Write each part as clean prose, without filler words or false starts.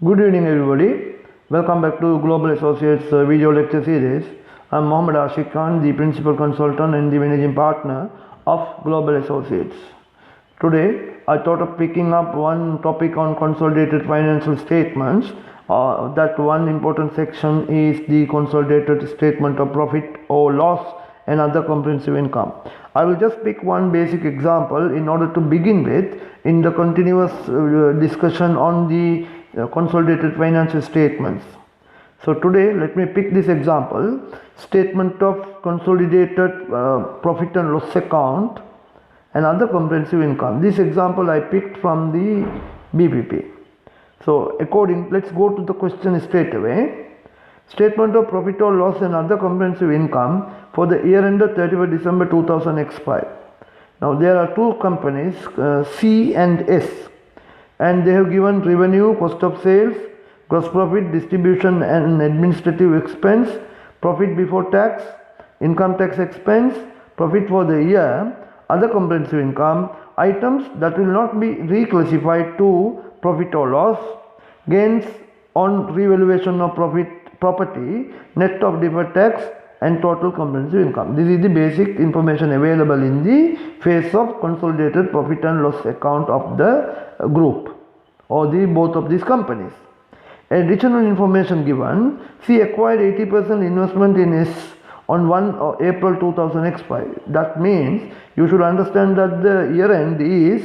Good evening, everybody. Welcome back to Global Associates video lecture series. I'm Mohammed Ashik Khan, the principal consultant and the managing partner of Global Associates. Today, I thought of picking up one topic on consolidated financial statements. That one important section is the consolidated statement of profit or loss and other comprehensive income. I will just pick one basic example in order to begin with in the continuous discussion on the consolidated financial statements. So today let me pick this example, statement of consolidated profit and loss account and other comprehensive income. This example I picked from the BPP. So let's go to the question straight away. Statement of profit or loss and other comprehensive income for the year ended 31st December 2005. Now there are two companies, C and S, and they have given revenue, cost of sales, gross profit, distribution and administrative expense, profit before tax, income tax expense, profit for the year, other comprehensive income, items that will not be reclassified to profit or loss, gains on revaluation of property, net of deferred tax and total comprehensive income. This is the basic information available in the face of consolidated profit and loss account of the group or the both of these companies. Additional information given: C acquired 80% investment in S on 1 April 2005. That means you should understand that the year end is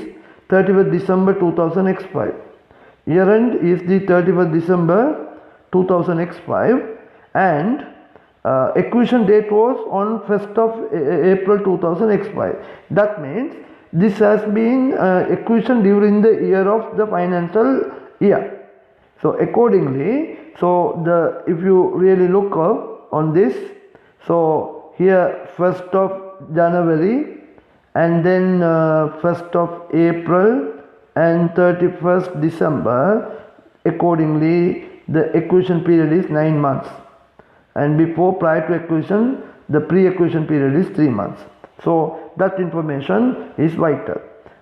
31st December 2005. Year end is the 31st December 2005 and acquisition date was on 1st of April 2005. That means this has been acquisition during the year of the financial year. So accordingly, if you really look up on this, so here 1st of January and then 1st of April and 31st December, accordingly the acquisition period is 9 months, and prior to acquisition the pre-acquisition period is 3 months. So that information is vital.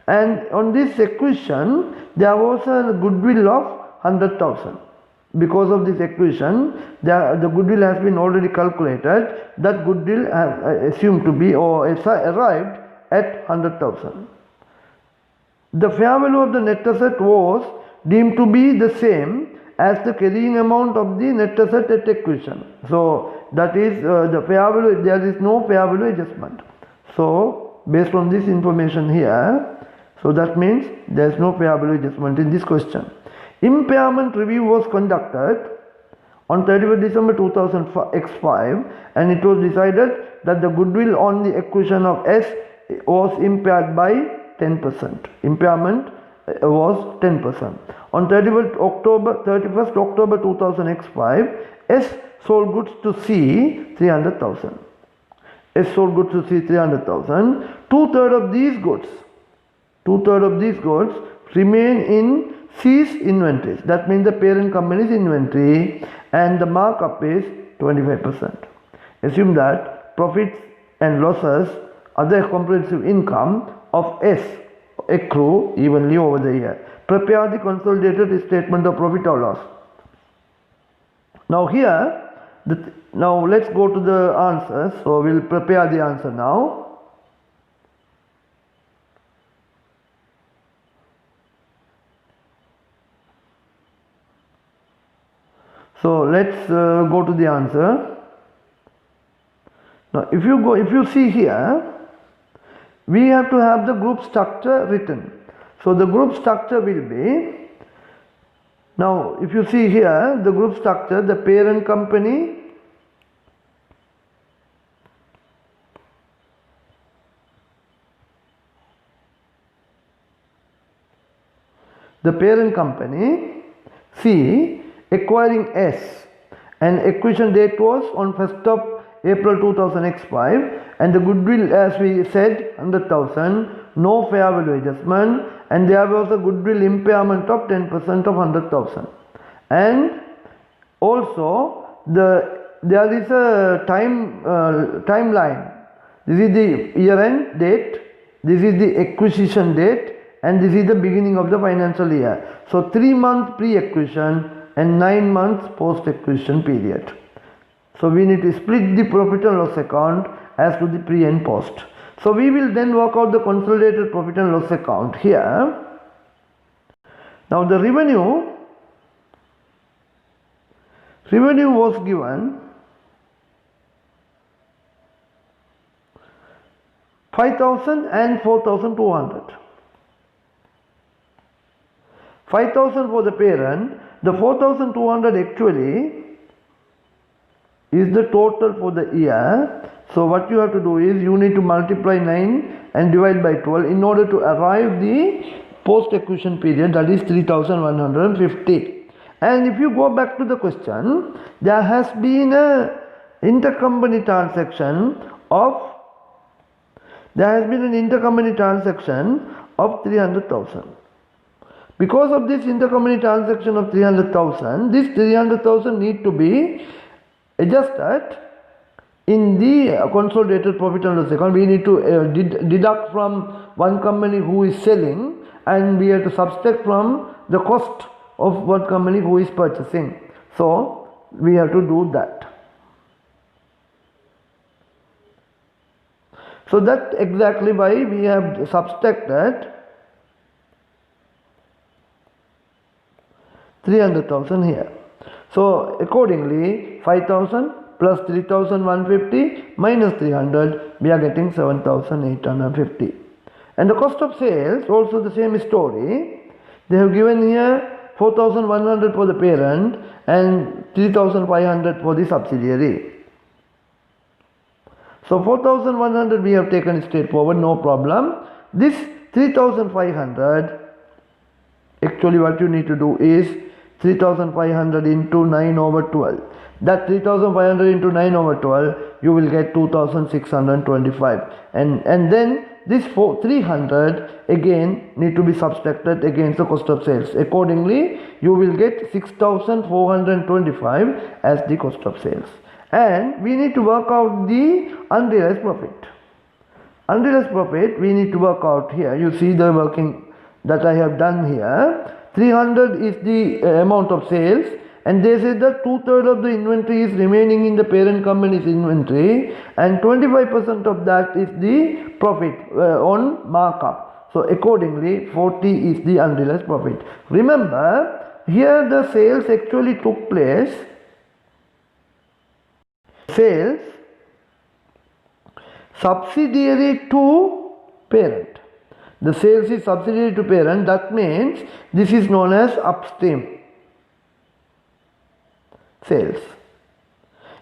And on this acquisition there was a goodwill of 100,000. Because of this acquisition, the goodwill has been already calculated. That goodwill has assumed to be or arrived at 100,000. The fair value of the net asset was deemed to be the same as the carrying amount of the net asset at acquisition. So that is the fair value. There is no fair value adjustment. So based on this information here, so that means there is no fair value adjustment in this question. Impairment review was conducted on 31st December 2005 and it was decided that the goodwill on the acquisition of S was impaired by 10%. Impairment was 10%. On 31st October 2005, S sold goods to C 300,000. S sold goods to C 300,000. Two-thirds of these goods remain in C's inventories. That means the parent company's inventory, and the markup is 25%. Assume that profits and losses, other comprehensive income of S accrue evenly over the year. Prepare the consolidated statement of profit or loss. Now here, now let's go to the answers. So we'll prepare the answer now. So let's go to the answer. Now if you see here, we have to have the group structure written. So the group structure will be, now if you see here the group structure, the parent company, C acquiring S, and acquisition date was on 1st of April 2005, and the goodwill, as we said, 100,000, no fair value adjustment, and there was a goodwill impairment of 10% of 100,000. And also there is a timeline. This is the year end date, this is the acquisition date, and this is the beginning of the financial year. So 3 months pre-acquisition, and 9 months post-acquisition period. So we need to split the profit and loss account as to the pre and post. So we will then work out the consolidated profit and loss account here. Now the revenue was given 5,000 and 4,200. 5,000 for the parent, the 4,200 actually is the total for the year. So what you have to do is you need to multiply 9 and divide by 12 in order to arrive the post-acquisition period, that is 3,150. And if you go back to the question, there has been a intercompany transaction of 300,000. Because of this intercompany transaction of 300,000, this 300,000 need to be adjusted in the consolidated profit and loss account. We need to deduct from one company who is selling, and we have to subtract from the cost of one company who is purchasing. So we have to do that. So that exactly why we have subtracted 300,000 here. So accordingly 5,000 plus 3,150 minus 300, we are getting 7,850. And the cost of sales also the same story. They have given here 4,100 for the parent and 3,500 for the subsidiary. So 4,100 we have taken straightforward, no problem. This 3,500, actually what you need to do is 3,500 into 9 over 12. That 3,500 into 9 over 12, you will get 2,625. And then this 300 again need to be subtracted against the cost of sales. Accordingly, you will get 6,425 as the cost of sales. And we need to work out the unrealized profit. Unrealized profit we need to work out here. You see the working that I have done here. 300 is the amount of sales, and they say that 2/3 of the inventory is remaining in the parent company's inventory, and 25% of that is the profit on markup. So accordingly 40 is the unrealized profit. Remember, here the sales actually took place. Sales subsidiary to parent. The sales is subsidiary to parent. That means this is known as upstream sales.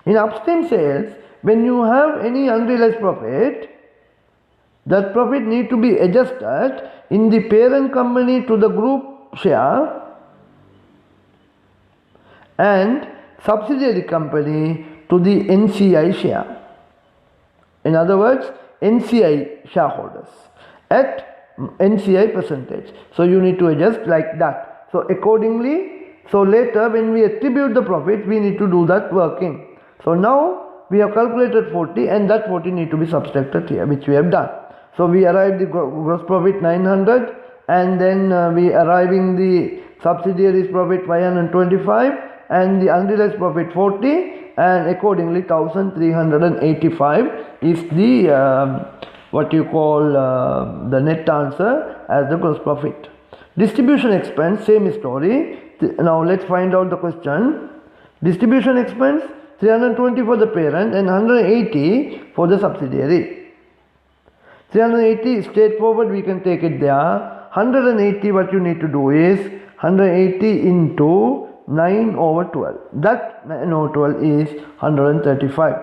In upstream sales, when you have any unrealized profit, that profit need to be adjusted in the parent company to the group share and subsidiary company to the NCI share. In other words, NCI shareholders at NCI percentage. So you need to adjust like that. So accordingly, so later when we attribute the profit, we need to do that working. So now we have calculated 40, and that 40 need to be subtracted here, which we have done. So we arrived the gross profit 900, and then we arriving the subsidiaries profit 525, and the unrealized profit 40, and accordingly 1,385 is the what you call the net answer as the gross profit. Distribution expense, same story. Now let's find out the question. Distribution expense 320 for the parent and 180 for the subsidiary. 380 is straightforward, we can take it there. 180, what you need to do is 180 into 9 over 12. That 9 over 12 is 135.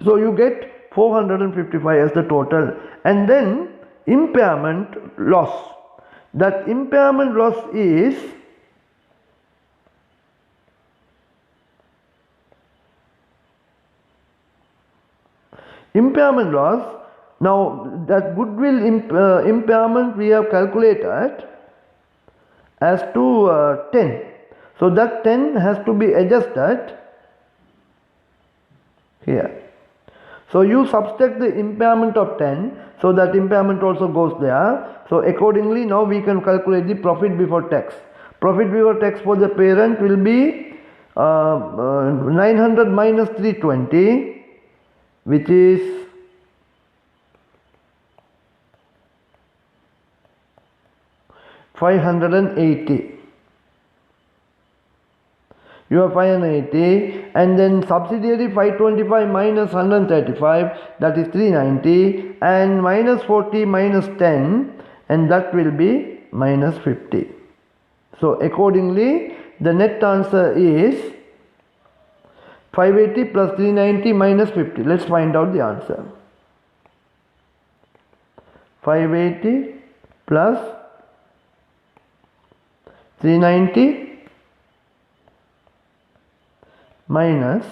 So you get 455 as the total. And then impairment loss. That impairment loss is impairment loss. Now that goodwill impairment we have calculated as to 10. So that 10 has to be adjusted here. So you subtract the impairment of 10, so that impairment also goes there. So accordingly now we can calculate the profit before tax. Profit before tax for the parent will be 900 minus 320, which is 580. You have 580, and then subsidiary 525 minus 135, that is 390, and minus 40 minus 10, and that will be minus 50. So accordingly, the net answer is 580 plus 390 minus 50. Let's find out the answer. 580 plus 390 minus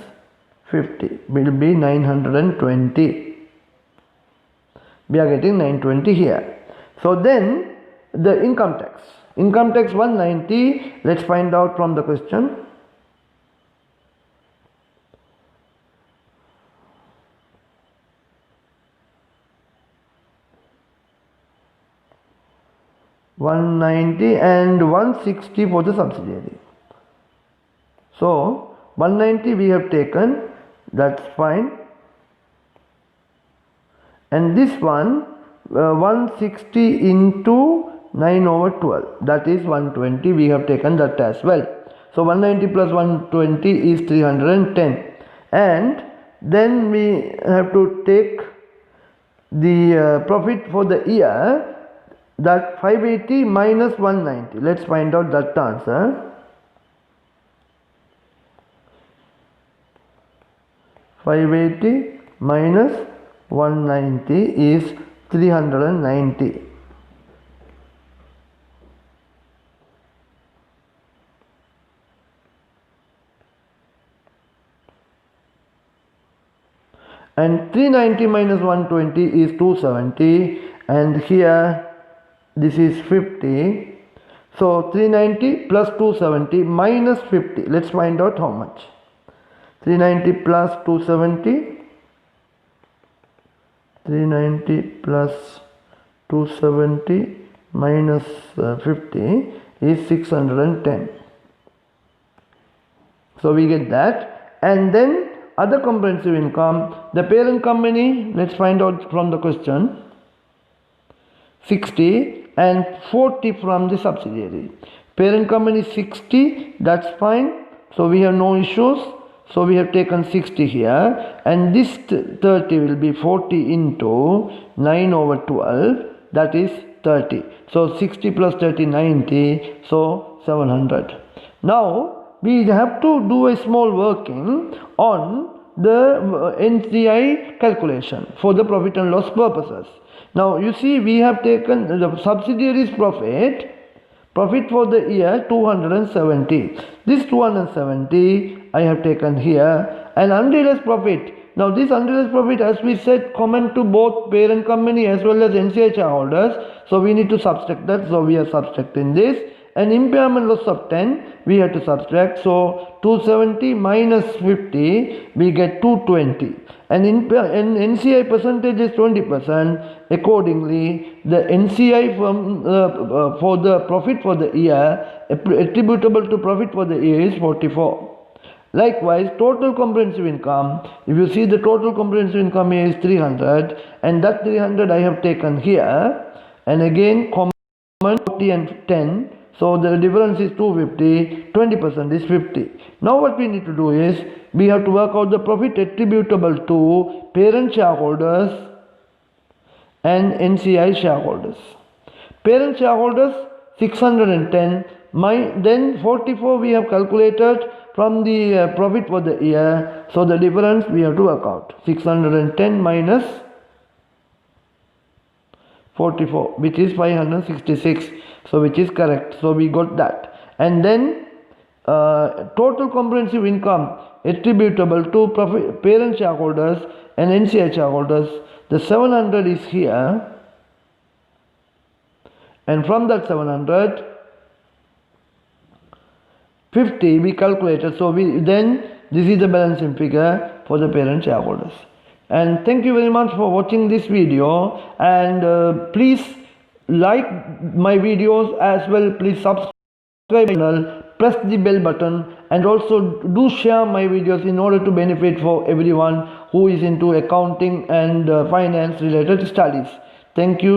50 will be 920. We are getting 920 here. So then the income tax. Income tax 190. Let's find out from the question. $190 and $160 for the subsidiary. So $190 we have taken, that's fine. And this one, 160 into 9 over 12, that is 120, we have taken that as well. So 190 plus 120 is 310. And then we have to take the profit for the year, that 580 minus 190. Let's find out that answer. 580 minus 190 is 390. And 390 minus 120 is 270, and here this is 50. So 390 plus 270 minus 50. Let's find out how much. 390 plus 270. 390 plus 270 minus 50 is 610. So we get that. And then other comprehensive income, the parent company, let's find out from the question, 60 and 40 from the subsidiary. Parent company 60, that's fine. So we have no issues. So we have taken 60 here, and this 30 will be 40 into 9 over 12, that is 30. So 60 plus 30, 90, so 700. Now we have to do a small working on the NCI calculation for the profit and loss purposes. Now you see, we have taken the subsidiary's profit for the year 270. This 270 I have taken here, and unrealized profit. Now this unrealized profit, as we said, common to both parent company as well as NCI shareholders. So we need to subtract that. So we are subtracting this. And impairment loss of 10 we have to subtract. So 270 minus 50, we get 220. And NCI percentage is 20%. Accordingly, the NCI for the profit for the year, attributable to profit for the year, is 44. Likewise, total comprehensive income, if you see, the total comprehensive income is 300, and that 300 I have taken here, and again common 40 and 10. So the difference is 250, 20% is 50. Now what we need to do is, we have to work out the profit attributable to parent shareholders and NCI shareholders. Parent shareholders 610, then 44 we have calculated from the profit for the year. So the difference we have to work out. 610 minus 44, which is 566. So which is correct. So we got that. And then total comprehensive income attributable to parent shareholders and NCI shareholders, the 700 is here, and from that 700, 50 we calculated. So this is the balancing figure for the parent shareholders. And thank you very much for watching this video, and please like my videos as well. Please subscribe. channel, press the bell button, and also do share my videos in order to benefit for everyone who is into accounting and finance related studies. Thank you.